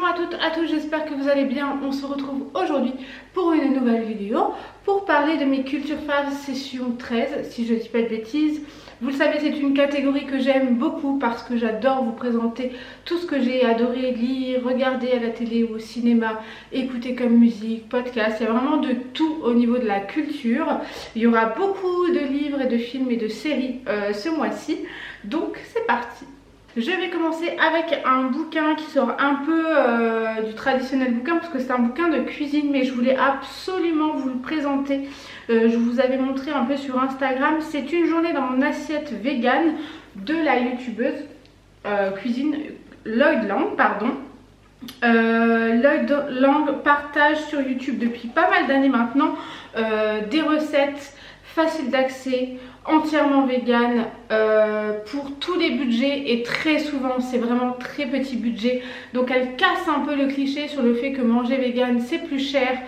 Bonjour à toutes, à tous, j'espère que vous allez bien. On se retrouve aujourd'hui pour une nouvelle vidéo pour parler de mes Culture Faves session 13, si je ne dis pas de bêtises. Vous le savez, c'est une catégorie que j'aime beaucoup parce que j'adore vous présenter tout ce que j'ai adoré lire, regarder à la télé ou au cinéma, écouter comme musique, podcast. Il y a vraiment de tout au niveau de la culture. Il y aura beaucoup de livres et de films et de séries ce mois-ci. Donc c'est parti. Je vais commencer avec un bouquin qui sort un peu du traditionnel bouquin parce que c'est un bouquin de cuisine, mais je voulais absolument vous le présenter. Je vous avais montré un peu sur Instagram. C'est une journée dans mon assiette vegan de la youtubeuse cuisine Lloyd Lang, pardon. Lloyd Lang partage sur YouTube depuis pas mal d'années maintenant des recettes faciles d'accès, entièrement vegan, pour tous les budgets, et très souvent c'est vraiment très petit budget. Donc elle casse un peu le cliché sur le fait que manger vegan c'est plus cher.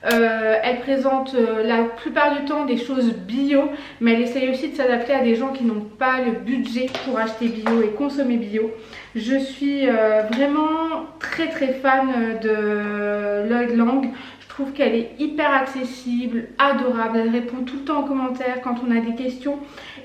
Elle présente la plupart du temps des choses bio, mais elle essaye aussi de s'adapter à des gens qui n'ont pas le budget pour acheter bio et consommer bio. Je suis vraiment très fan de Lloyd Lang. Je trouve qu'elle est hyper accessible, adorable, elle répond tout le temps en commentaire quand on a des questions.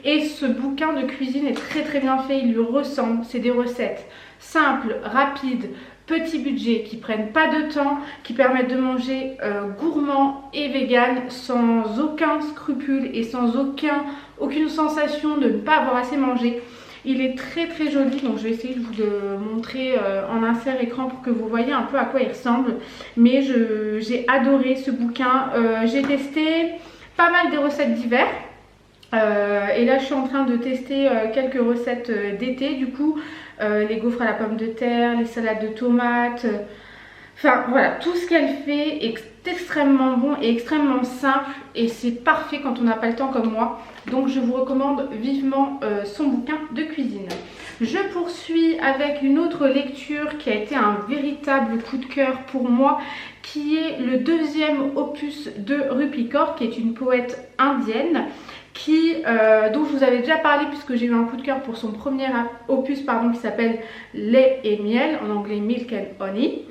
Et ce bouquin de cuisine est très bien fait, il lui ressemble. C'est des recettes simples, rapides, petit budget, qui prennent pas de temps, qui permettent de manger gourmand et vegan sans aucun scrupule et sans aucune sensation de ne pas avoir assez mangé. Il est très joli, donc je vais essayer de vous le montrer en insert écran pour que vous voyez un peu à quoi il ressemble. Mais j'ai adoré ce bouquin. J'ai testé pas mal des recettes d'hiver. Et là je suis en train de tester quelques recettes d'été, du coup les gaufres à la pomme de terre, les salades de tomates, enfin voilà, tout ce qu'elle fait est extrêmement bon et extrêmement simple, et c'est parfait quand on n'a pas le temps comme moi. Donc je vous recommande vivement son bouquin de cuisine. Je poursuis avec une autre lecture qui a été un véritable coup de cœur pour moi, qui est le deuxième opus de Rupi Kaur, qui est une poète indienne dont je vous avais déjà parlé puisque j'ai eu un coup de cœur pour son premier opus qui s'appelle Lait et miel, en anglais Milk and Honey.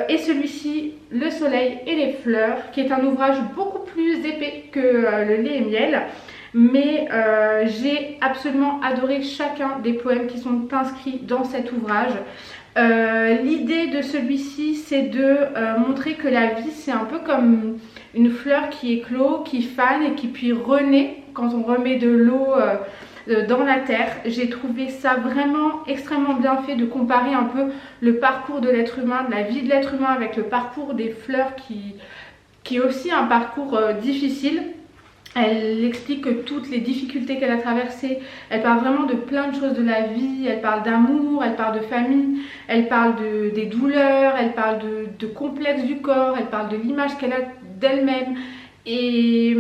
Et celui-ci, Le soleil et les fleurs, qui est un ouvrage beaucoup plus épais que le lait et miel, mais j'ai absolument adoré chacun des poèmes qui sont inscrits dans cet ouvrage. L'idée de celui-ci, c'est de montrer que la vie c'est un peu comme une fleur qui éclot, qui fane et qui puis renaît quand on remet de l'eau dans la terre. J'ai trouvé ça vraiment extrêmement bien fait, de comparer un peu le parcours de l'être humain, de la vie de l'être humain, avec le parcours des fleurs qui est aussi un parcours difficile. Elle explique toutes les difficultés qu'elle a traversées. Elle parle vraiment de plein de choses de la vie. Elle parle d'amour, elle parle de famille, elle parle des douleurs, elle parle de complexe du corps, elle parle de l'image qu'elle a d'elle-même et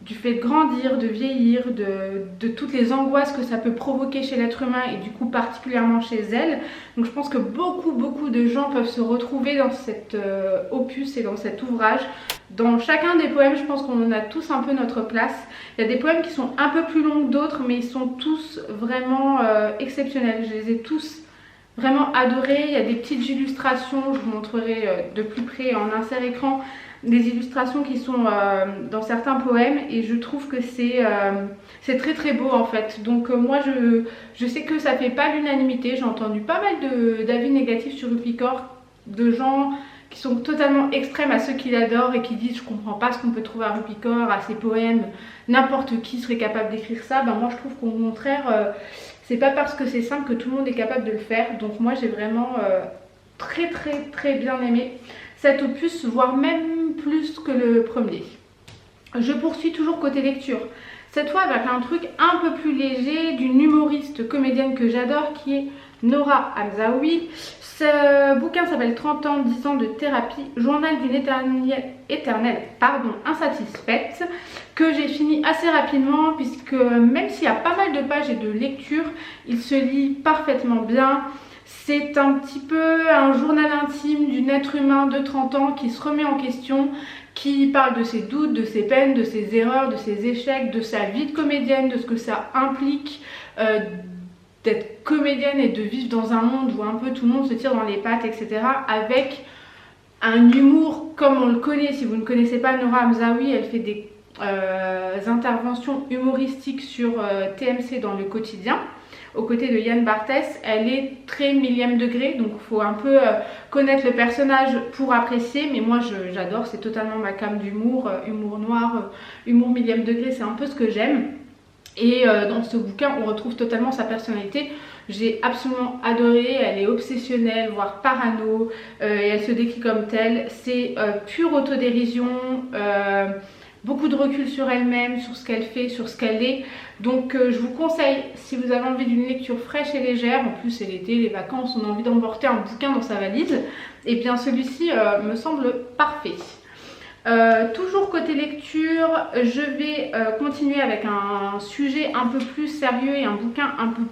du fait de grandir, de vieillir, de toutes les angoisses que ça peut provoquer chez l'être humain, et du coup particulièrement chez elle. Donc je pense que beaucoup de gens peuvent se retrouver dans cet opus et dans cet ouvrage. Dans chacun des poèmes, je pense qu'on a tous un peu notre place. Il y a des poèmes qui sont un peu plus longs que d'autres, mais ils sont tous vraiment exceptionnels. Je les ai tous vraiment adorés. Il y a des petites illustrations, je vous montrerai de plus près en insert écran, des illustrations qui sont dans certains poèmes, et je trouve que c'est très beau en fait. Donc moi je sais que ça fait pas l'unanimité. J'ai entendu pas mal d'avis négatifs sur Rupi Kaur, de gens qui sont totalement extrêmes à ceux qui l'adorent et qui disent je comprends pas ce qu'on peut trouver à Rupi Kaur, à ses poèmes, n'importe qui serait capable d'écrire ça. Ben moi je trouve qu'au contraire c'est pas parce que c'est simple que tout le monde est capable de le faire. Donc moi j'ai vraiment très bien aimé cet opus, voire même plus que le premier. Je poursuis toujours côté lecture, cette fois avec un truc un peu plus léger, d'une humoriste comédienne que j'adore, qui est Nora Hamzaoui. Ce bouquin s'appelle 30 ans, 10 ans de thérapie, journal d'une éternelle insatisfaite, que j'ai fini assez rapidement, puisque même s'il y a pas mal de pages et de lecture, il se lit parfaitement bien. C'est un petit peu un journal intime d'une être humain de 30 ans qui se remet en question, qui parle de ses doutes, de ses peines, de ses erreurs, de ses échecs, de sa vie de comédienne, de ce que ça implique, d'être comédienne et de vivre dans un monde où un peu tout le monde se tire dans les pattes, etc. avec un humour comme on le connaît. Si vous ne connaissez pas Noura Hamzaoui, elle fait des interventions humoristiques sur TMC dans le quotidien. Aux côtés de Yann Barthès, elle est très millième degré, donc il faut un peu connaître le personnage pour apprécier, mais moi j'adore, c'est totalement ma came d'humour, humour noir, humour millième degré, c'est un peu ce que j'aime. Et dans ce bouquin, on retrouve totalement sa personnalité. J'ai absolument adoré, elle est obsessionnelle, voire parano, et elle se décrit comme telle. C'est pure autodérision, beaucoup de recul sur elle-même, sur ce qu'elle fait, sur ce qu'elle est. Donc je vous conseille, si vous avez envie d'une lecture fraîche et légère, en plus c'est l'été, les vacances, on a envie d'emporter un bouquin dans sa valise, et bien celui-ci me semble parfait. Toujours côté lecture, je vais continuer avec un sujet un peu plus sérieux et un bouquin un peu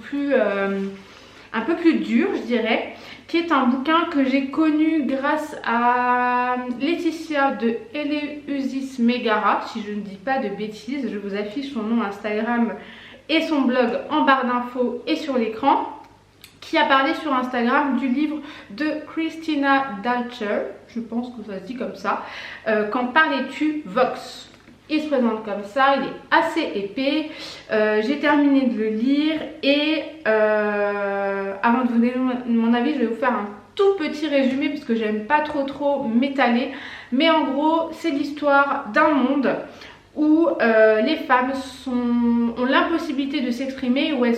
plus dur, je dirais, qui est un bouquin que j'ai connu grâce à Laetitia de Eleusis Megara, si je ne dis pas de bêtises. Je vous affiche son nom Instagram et son blog en barre d'infos et sur l'écran, qui a parlé sur Instagram du livre de Christina Dalcher, je pense que ça se dit comme ça, Qu'en parlais-tu Vox. Il se présente comme ça, il est assez épais, j'ai terminé de le lire et avant de vous donner mon avis, je vais vous faire un tout petit résumé parce que j'aime pas trop m'étaler, mais en gros c'est l'histoire d'un monde où les femmes ont l'impossibilité de s'exprimer, où elles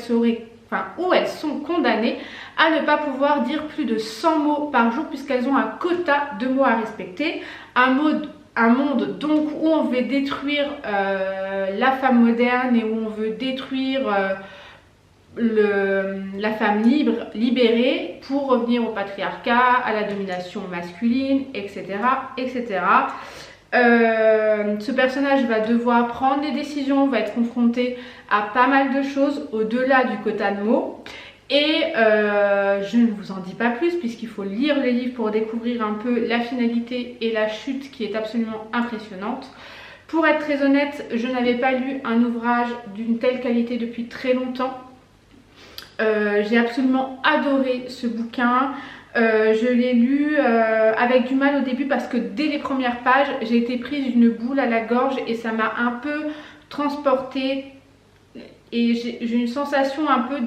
sont condamnées à ne pas pouvoir dire plus de 100 mots par jour puisqu'elles ont un quota de mots à respecter. Un monde donc où on veut détruire la femme moderne et où on veut détruire la femme libérée pour revenir au patriarcat, à la domination masculine, etc. etc. Ce personnage va devoir prendre des décisions, va être confronté à pas mal de choses au-delà du quota de mots. Et je ne vous en dis pas plus puisqu'il faut lire le livre pour découvrir un peu la finalité et la chute qui est absolument impressionnante. Pour être très honnête, je n'avais pas lu un ouvrage d'une telle qualité depuis très longtemps. J'ai absolument adoré ce bouquin. Je l'ai lu avec du mal au début parce que dès les premières pages, j'ai été prise d'une boule à la gorge et ça m'a un peu transportée. Et j'ai une sensation un peu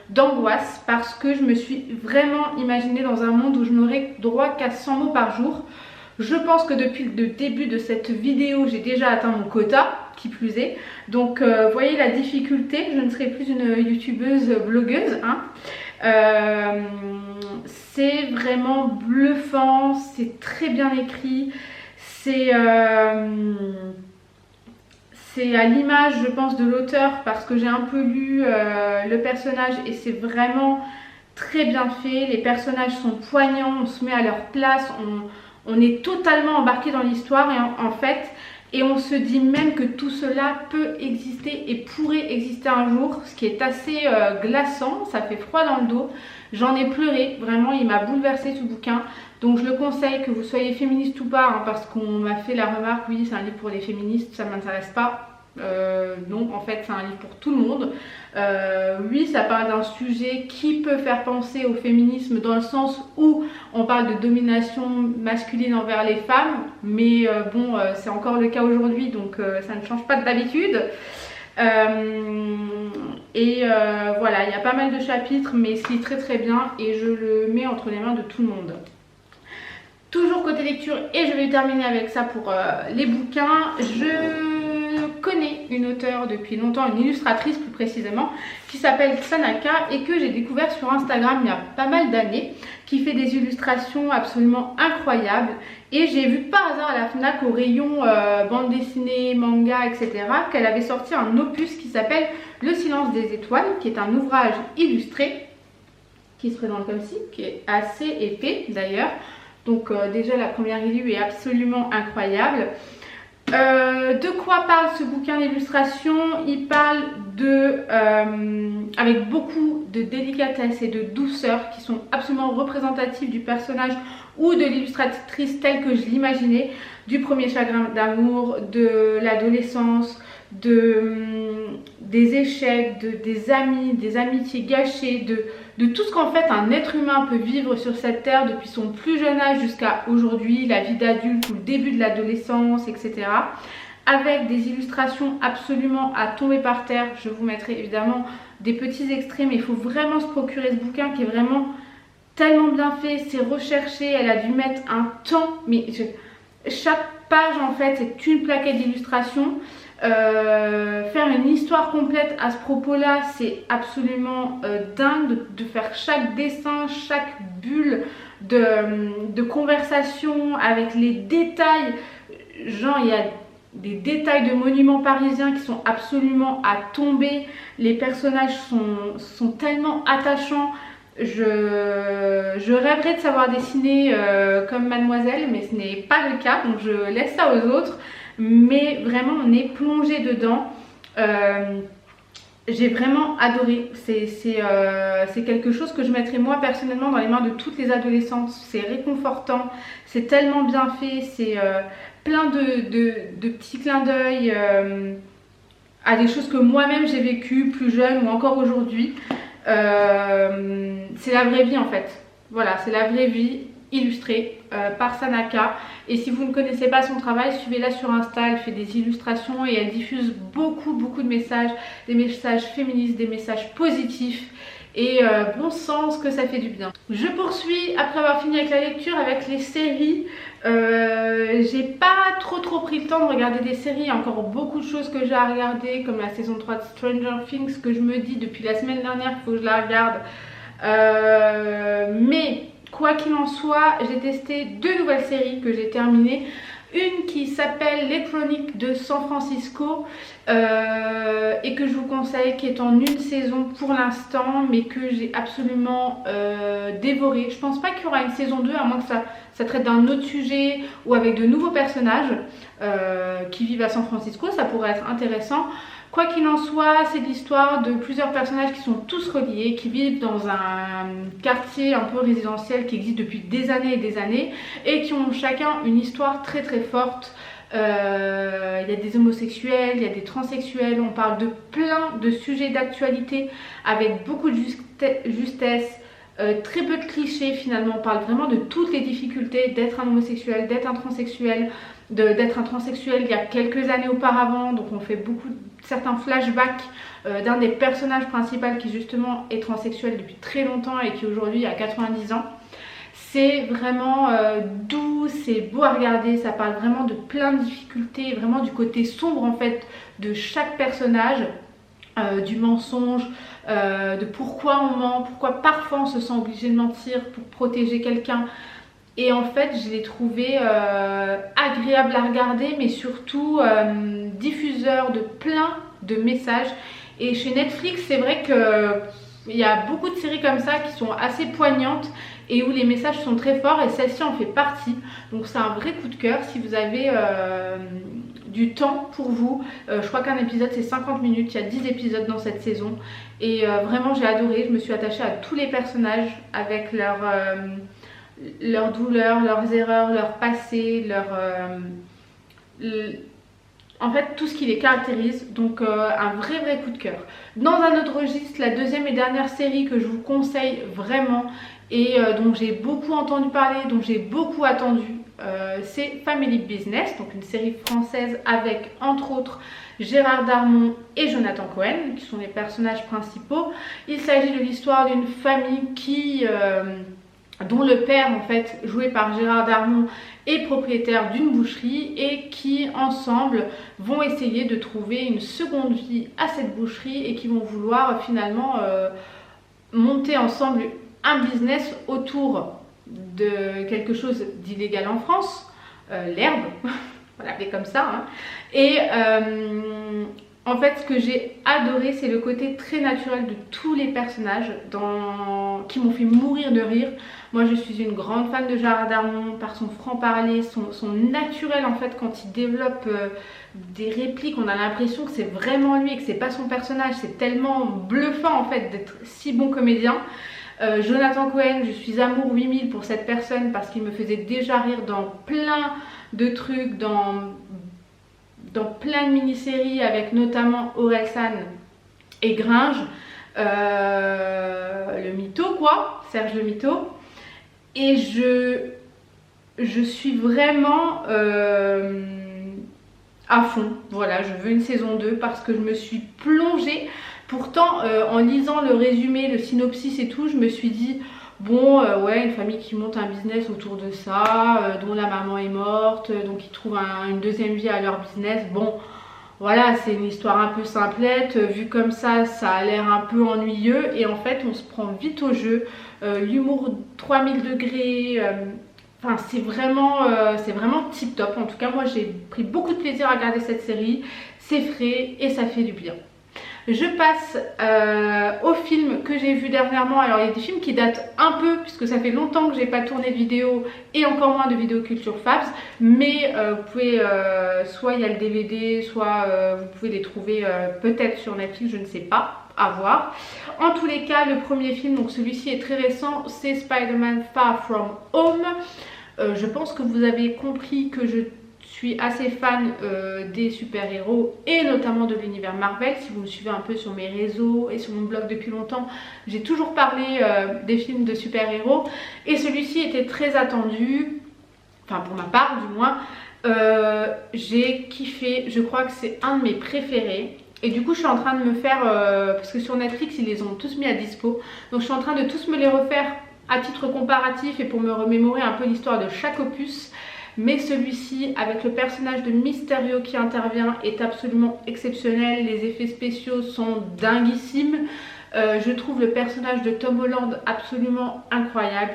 d'angoisse parce que je me suis vraiment imaginée dans un monde où je n'aurais droit qu'à 100 mots par jour. Je pense que depuis le début de cette vidéo, j'ai déjà atteint mon quota, qui plus est. Donc, voyez la difficulté, je ne serai plus une youtubeuse blogueuse. Hein. C'est vraiment bluffant, c'est très bien écrit, c'est à l'image je pense de l'auteur parce que j'ai un peu lu le personnage et c'est vraiment très bien fait. Les personnages sont poignants, on se met à leur place, on est totalement embarqué dans l'histoire et on se dit même que tout cela peut exister et pourrait exister un jour, ce qui est assez glaçant, ça fait froid dans le dos. J'en ai pleuré, vraiment il m'a bouleversé ce bouquin. Donc je le conseille, que vous soyez féministe ou pas, hein, parce qu'on m'a fait la remarque, oui c'est un livre pour les féministes, ça ne m'intéresse pas. Non, en fait c'est un livre pour tout le monde. Oui, ça parle d'un sujet qui peut faire penser au féminisme dans le sens où on parle de domination masculine envers les femmes, mais bon, c'est encore le cas aujourd'hui, donc ça ne change pas d'habitude. Voilà, il y a pas mal de chapitres, mais il se lit très bien et je le mets entre les mains de tout le monde. Toujours côté lecture, et je vais terminer avec ça pour les bouquins. Je connais une auteure depuis longtemps, une illustratrice plus précisément, qui s'appelle Sanaka et que j'ai découvert sur Instagram il y a pas mal d'années, qui fait des illustrations absolument incroyables. Et j'ai vu par hasard à la FNAC au rayon bande dessinée, manga, etc. qu'elle avait sorti un opus qui s'appelle Le silence des étoiles, qui est un ouvrage illustré qui se présente comme ci, qui est assez épais d'ailleurs. Donc déjà la première illustration est absolument incroyable. De quoi parle ce bouquin d'illustration? Il parle avec beaucoup de délicatesse et de douceur qui sont absolument représentatives du personnage ou de l'illustratrice telle que je l'imaginais, du premier chagrin d'amour, de l'adolescence, des échecs, des amis, des amitiés gâchées, de tout ce qu'en fait un être humain peut vivre sur cette terre depuis son plus jeune âge jusqu'à aujourd'hui, la vie d'adulte ou le début de l'adolescence, etc. Avec des illustrations absolument à tomber par terre. Je vous mettrai évidemment des petits extraits, mais il faut vraiment se procurer ce bouquin qui est vraiment tellement bien fait, c'est recherché, elle a dû mettre un temps, mais chaque page en fait c'est une plaquette d'illustrations. Faire une histoire complète à ce propos là, c'est absolument dingue de faire chaque dessin, chaque bulle de conversation avec les détails. Genre il y a des détails de monuments parisiens qui sont absolument à tomber. Les personnages sont tellement attachants. Je rêverais de savoir dessiner comme Mademoiselle, mais ce n'est pas le cas, donc je laisse ça aux autres. Mais vraiment on est plongé dedans. J'ai vraiment adoré. C'est quelque chose que je mettrais moi personnellement dans les mains de toutes les adolescentes. C'est réconfortant, c'est tellement bien fait, c'est plein de petits clins d'œil à des choses que moi-même j'ai vécues plus jeune ou encore aujourd'hui. C'est la vraie vie en fait. Voilà, c'est la vraie vie illustrée par Sanaka. Et si vous ne connaissez pas son travail, suivez-la sur Insta. Elle fait des illustrations et elle diffuse beaucoup de messages, des messages féministes, des messages positifs. Et bon sens que ça fait du bien. Je poursuis après avoir fini avec la lecture avec les séries. J'ai pas trop pris le temps de regarder des séries. Il y a encore beaucoup de choses que j'ai à regarder, comme la saison 3 de Stranger Things, que je me dis depuis la semaine dernière qu'il faut que je la regarde. Mais quoi qu'il en soit, j'ai testé 2 nouvelles séries que j'ai terminées. Une qui s'appelle Les Chroniques de San Francisco et que je vous conseille, qui est en une saison pour l'instant, mais que j'ai absolument dévoré. Je pense pas qu'il y aura une saison 2, à moins que ça traite d'un autre sujet ou avec de nouveaux personnages qui vivent à San Francisco. Ça pourrait être intéressant. Quoi qu'il en soit, c'est l'histoire de plusieurs personnages qui sont tous reliés, qui vivent dans un quartier un peu résidentiel qui existe depuis des années et qui ont chacun une histoire très forte. Il y a des homosexuels, il y a des transsexuels, on parle de plein de sujets d'actualité avec beaucoup de justesse. Très peu de clichés finalement, on parle vraiment de toutes les difficultés d'être un homosexuel, d'être un transsexuel, d'être un transsexuel il y a quelques années auparavant. Donc on fait certains flashbacks d'un des personnages principaux qui justement est transsexuel depuis très longtemps et qui aujourd'hui a 90 ans. C'est vraiment doux, c'est beau à regarder, ça parle vraiment de plein de difficultés, vraiment du côté sombre en fait de chaque personnage. Du mensonge, de pourquoi on ment, pourquoi parfois on se sent obligé de mentir pour protéger quelqu'un. Et en fait je l'ai trouvé agréable à regarder, mais surtout diffuseur de plein de messages. Et chez Netflix c'est vrai qu'il y a beaucoup de séries comme ça qui sont assez poignantes et où les messages sont très forts, et celle-ci en fait partie. Donc c'est un vrai coup de cœur si vous avez du temps pour vous. Je crois qu'un épisode c'est 50 minutes, il y a 10 épisodes dans cette saison. Et vraiment j'ai adoré, je me suis attachée à tous les personnages avec leurs douleurs, leurs erreurs, leur passé, en fait tout ce qui les caractérise. Donc un vrai coup de cœur. Dans un autre registre, la deuxième et dernière série que je vous conseille vraiment et dont j'ai beaucoup entendu parler, dont j'ai beaucoup attendu, c'est Family Business, donc une série française avec entre autres Gérard Darmon et Jonathan Cohen qui sont les personnages principaux. Il s'agit de l'histoire d'une famille dont le père en fait, joué par Gérard Darmon, est propriétaire d'une boucherie et qui ensemble vont essayer de trouver une seconde vie à cette boucherie et qui vont vouloir finalement monter ensemble un business autour de quelque chose d'illégal en France, l'herbe, on va l'appeler comme ça, hein. Et En fait, ce que j'ai adoré, c'est le côté très naturel de tous les personnages qui m'ont fait mourir de rire. Moi, je suis une grande fan de Gérard Darmon par son franc-parler, son naturel en fait quand il développe des répliques. On a l'impression que c'est vraiment lui et que c'est pas son personnage. C'est tellement bluffant en fait d'être si bon comédien. Jonathan Cohen, je suis amour 8000 pour cette personne parce qu'il me faisait déjà rire dans plein de trucs, dans plein de mini-séries avec notamment Orelsan et Gringe, le mytho quoi, Serge le mytho. Et je suis vraiment à fond, voilà, je veux une saison 2 parce que je me suis plongée. Pourtant en lisant le résumé, le synopsis et tout, je me suis dit bon ouais, une famille qui monte un business autour de ça, dont la maman est morte, donc ils trouvent une deuxième vie à leur business. Bon voilà, c'est une histoire un peu simplette, vu comme ça a l'air un peu ennuyeux et en fait on se prend vite au jeu, l'humour 3000 degrés, enfin c'est vraiment tip top. En tout cas moi j'ai pris beaucoup de plaisir à regarder cette série, c'est frais et ça fait du bien. Je passe aux films que j'ai vus dernièrement. Alors il y a des films qui datent un peu puisque ça fait longtemps que j'ai pas tourné de vidéo et encore moins de vidéo culture Fabs. Mais vous pouvez, soit il y a le DVD, soit vous pouvez les trouver peut-être sur Netflix, je ne sais pas, à voir. En tous les cas, le premier film, donc celui-ci est très récent, c'est Spider-Man Far From Home. Je pense que vous avez compris que je suis assez fan des super-héros et notamment de l'univers Marvel. Si vous me suivez un peu sur mes réseaux et sur mon blog depuis longtemps, j'ai toujours parlé des films de super-héros et celui-ci était très attendu, enfin pour ma part du moins. J'ai kiffé, je crois que c'est un de mes préférés. Et du coup je suis en train de me faire, parce que sur Netflix ils les ont tous mis à dispo, donc je suis en train de tous me les refaire à titre comparatif et pour me remémorer un peu l'histoire de chaque opus. Mais celui-ci, avec le personnage de Mysterio qui intervient, est absolument exceptionnel. Les effets spéciaux sont dinguissimes. Je trouve le personnage de Tom Holland absolument incroyable.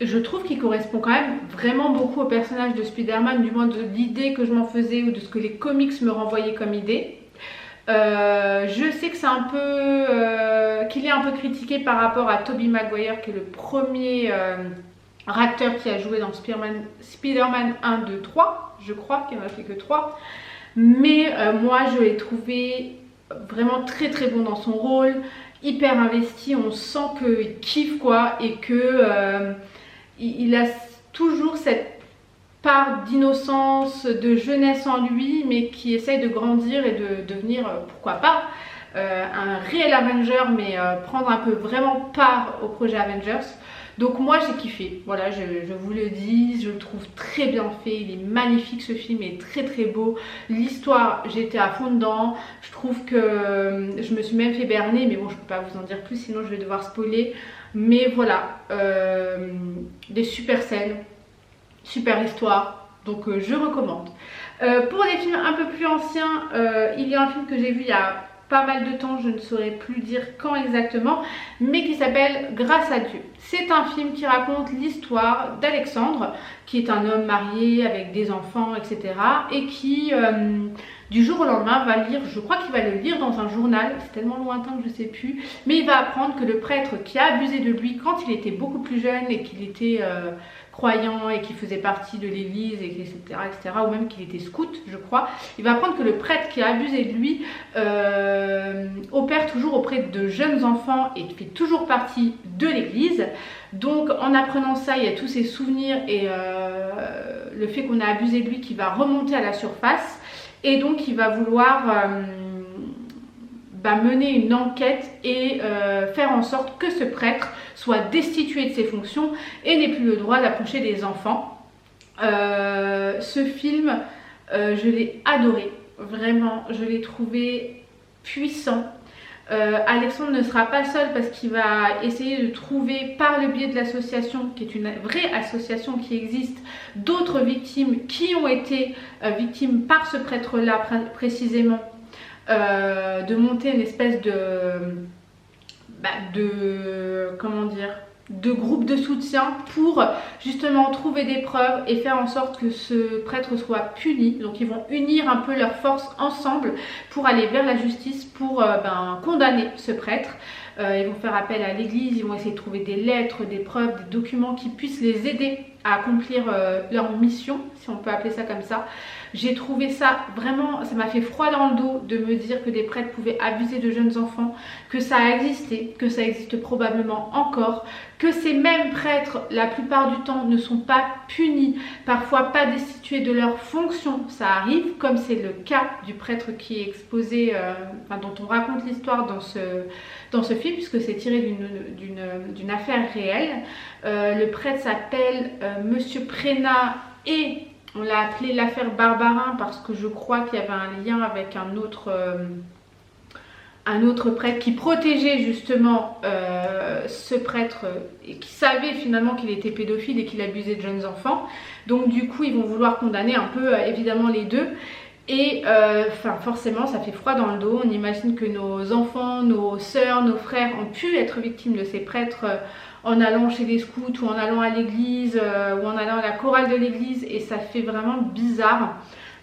Je trouve qu'il correspond quand même vraiment beaucoup au personnage de Spider-Man, du moins de l'idée que je m'en faisais ou de ce que les comics me renvoyaient comme idée. Je sais que c'est un peu qu'il est un peu critiqué par rapport à Tobey Maguire qui est le premier acteur qui a joué dans Spider-Man 1, 2, 3, je crois qu'il n'en a fait que 3. Mais moi je l'ai trouvé vraiment très très bon dans son rôle, hyper investi, on sent qu'il kiffe quoi et que il a toujours cette part d'innocence, de jeunesse en lui, mais qui essaye de grandir et de devenir, pourquoi pas, un réel Avenger, mais prendre un peu vraiment part au projet Avengers. Donc moi j'ai kiffé, voilà, je vous le dis, je le trouve très bien fait, il est magnifique ce film, il est très très beau. L'histoire, j'étais à fond dedans, je trouve que je me suis même fait berner, mais bon je peux pas vous en dire plus sinon je vais devoir spoiler. Mais voilà, des super scènes, super histoire, donc je recommande. Pour les films un peu plus anciens, il y a un film que j'ai vu il y a pas mal de temps, je ne saurais plus dire quand exactement, mais qui s'appelle Grâce à Dieu. C'est un film qui raconte l'histoire d'Alexandre, qui est un homme marié avec des enfants, etc. et qui, du jour au lendemain, va lire, je crois qu'il va le lire dans un journal, c'est tellement lointain que je ne sais plus, mais il va apprendre que le prêtre qui a abusé de lui quand il était beaucoup plus jeune et qu'il était croyant et qui faisait partie de l'église, etc., etc., ou même qu'il était scout, je crois, il va apprendre que le prêtre qui a abusé de lui opère toujours auprès de jeunes enfants et fait toujours partie de l'église. Donc en apprenant ça, il y a tous ses souvenirs et le fait qu'on a abusé de lui qui va remonter à la surface, et donc il va vouloir mener une enquête et faire en sorte que ce prêtre soit destitué de ses fonctions et n'ait plus le droit d'approcher des enfants. Ce film, je l'ai adoré, vraiment, je l'ai trouvé puissant. Alexandre ne sera pas seul parce qu'il va essayer de trouver par le biais de l'association, qui est une vraie association qui existe, d'autres victimes qui ont été victimes par ce prêtre-là précisément, de monter une espèce comment dire, de groupe de soutien pour justement trouver des preuves et faire en sorte que ce prêtre soit puni. Donc ils vont unir un peu leurs forces ensemble pour aller vers la justice pour condamner ce prêtre. Ils vont faire appel à l'église, ils vont essayer de trouver des lettres, des preuves, des documents qui puissent les aider à accomplir leur mission, si on peut appeler ça comme ça. J'ai trouvé ça vraiment, ça m'a fait froid dans le dos de me dire que des prêtres pouvaient abuser de jeunes enfants, que ça a existé, que ça existe probablement encore, que ces mêmes prêtres, la plupart du temps, ne sont pas punis, parfois pas destitués de leurs fonctions. Ça arrive, comme c'est le cas du prêtre qui est exposé, dont on raconte l'histoire dans ce film, puisque c'est tiré d'une affaire réelle. Le prêtre s'appelle Monsieur Prénat et on l'a appelé l'affaire Barbarin parce que je crois qu'il y avait un lien avec un autre prêtre qui protégeait justement ce prêtre et qui savait finalement qu'il était pédophile et qu'il abusait de jeunes enfants. Donc du coup ils vont vouloir condamner un peu évidemment les deux. Et forcément ça fait froid dans le dos. On imagine que nos enfants, nos sœurs, nos frères ont pu être victimes de ces prêtres en allant chez les scouts ou en allant à l'église ou en allant à la chorale de l'église, et ça fait vraiment bizarre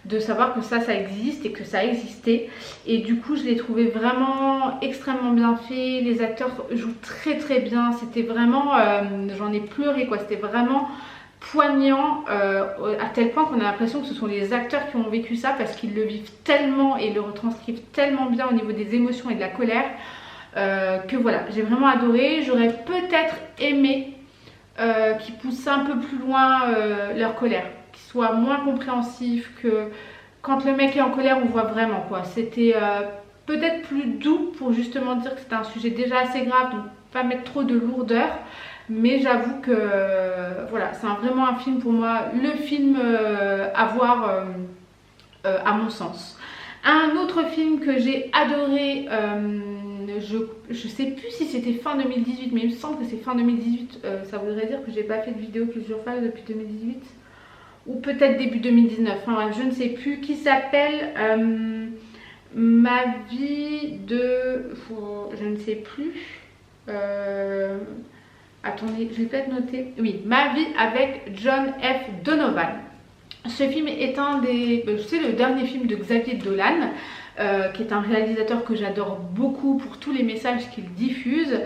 de savoir que ça existe et que ça a existé. Et du coup je l'ai trouvé vraiment extrêmement bien fait, les acteurs jouent très très bien, c'était vraiment, j'en ai pleuré quoi, c'était vraiment poignant à tel point qu'on a l'impression que ce sont les acteurs qui ont vécu ça parce qu'ils le vivent tellement et le retranscrivent tellement bien au niveau des émotions et de la colère. Que voilà, j'ai vraiment adoré. J'aurais peut-être aimé qu'ils poussent un peu plus loin leur colère, qu'ils soient moins compréhensifs, que quand le mec est en colère on voit vraiment quoi. C'était peut-être plus doux pour justement dire que c'était un sujet déjà assez grave, donc pas mettre trop de lourdeur. Mais j'avoue que voilà, c'est vraiment un film pour moi, le film à voir à mon sens. Un autre film que j'ai adoré, je sais plus si c'était fin 2018, mais il me semble que c'est fin 2018, ça voudrait dire que j'ai pas fait de vidéo Culture Phase depuis 2018, ou peut-être début 2019, enfin bref, je ne sais plus, qui s'appelle Ma vie de... je ne sais plus, attendez, je vais peut-être noter, oui, Ma vie avec John F. Donovan. Ce film est c'est le dernier film de Xavier Dolan, qui est un réalisateur que j'adore beaucoup pour tous les messages qu'il diffuse.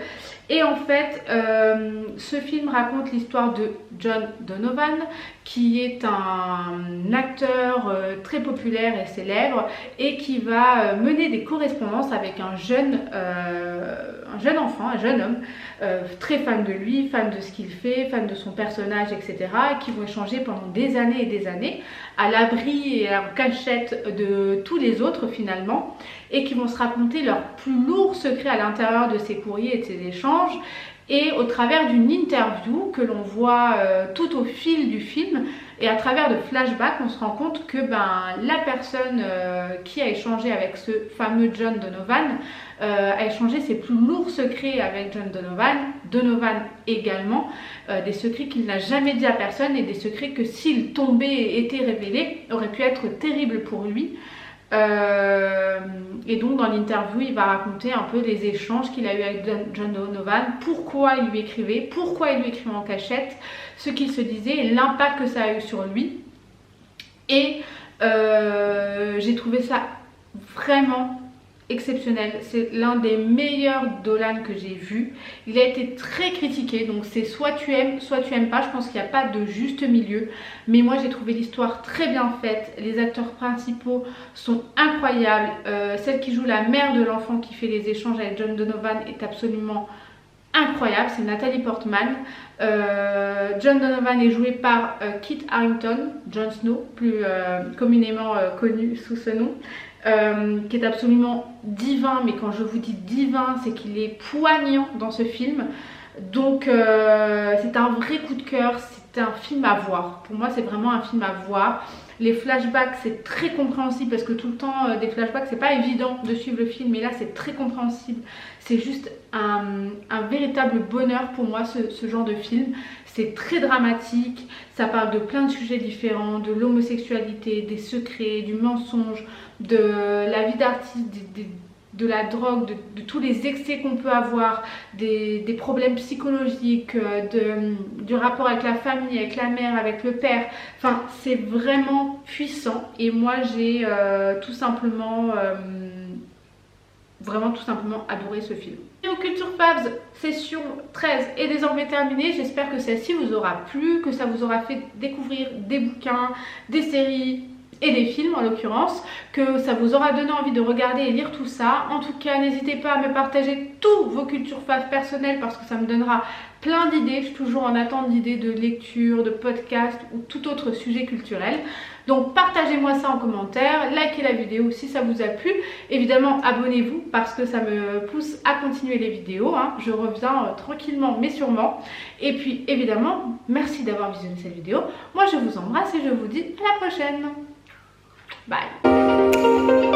Et en fait, ce film raconte l'histoire de John Donovan, qui est un acteur très populaire et célèbre et qui va mener des correspondances avec un jeune enfant, un jeune homme, très fan de lui, fan de ce qu'il fait, fan de son personnage, etc. et qui vont échanger pendant des années et des années à l'abri et en cachette de tous les autres finalement, et qui vont se raconter leurs plus lourds secrets à l'intérieur de ces courriers et de ces échanges. Et au travers d'une interview que l'on voit tout au fil du film, et à travers de flashbacks, on se rend compte que la personne qui a échangé avec ce fameux John Donovan a échangé ses plus lourds secrets avec John Donovan. Donovan également, des secrets qu'il n'a jamais dit à personne, et des secrets que s'ils tombaient et étaient révélés auraient pu être terribles pour lui. Et donc dans l'interview il va raconter un peu les échanges qu'il a eu avec John Donovan, pourquoi il lui écrivait en cachette, ce qu'il se disait et l'impact que ça a eu sur lui. Et j'ai trouvé ça vraiment exceptionnel, c'est l'un des meilleurs Dolan que j'ai vu. Il a été très critiqué, donc c'est soit tu aimes pas, je pense qu'il n'y a pas de juste milieu, mais moi j'ai trouvé l'histoire très bien faite, les acteurs principaux sont incroyables, celle qui joue la mère de l'enfant qui fait les échanges avec John Donovan est absolument incroyable, c'est Nathalie Portman. John Donovan est joué par Kit Harington, Jon Snow, plus communément connu sous ce nom. Qui est absolument divin, mais quand je vous dis divin, c'est qu'il est poignant dans ce film. Donc c'est un vrai coup de cœur, c'est un film à voir. Pour moi c'est vraiment un film à voir. Les flashbacks c'est très compréhensible parce que tout le temps des flashbacks c'est pas évident de suivre le film, mais là c'est très compréhensible. C'est juste un véritable bonheur pour moi ce genre de film. C'est très dramatique, ça parle de plein de sujets différents, de l'homosexualité, des secrets, du mensonge, de la vie d'artiste, de la drogue, de tous les excès qu'on peut avoir, des problèmes psychologiques, du rapport avec la famille, avec la mère, avec le père. Enfin, c'est vraiment puissant et moi j'ai tout simplement adoré ce film. Et au Culture Fabs session 13 est désormais terminée. J'espère que celle-ci vous aura plu, que ça vous aura fait découvrir des bouquins, des séries et des films en l'occurrence, que ça vous aura donné envie de regarder et lire tout ça. En tout cas, n'hésitez pas à me partager tous vos Culture Fabs personnels parce que ça me donnera plein d'idées. Je suis toujours en attente d'idées de lecture, de podcast ou tout autre sujet culturel. Donc partagez-moi ça en commentaire, likez la vidéo si ça vous a plu. Évidemment, abonnez-vous parce que ça me pousse à continuer les vidéos. Je reviens tranquillement mais sûrement. Et puis évidemment, merci d'avoir visionné cette vidéo. Moi je vous embrasse et je vous dis à la prochaine. Bye.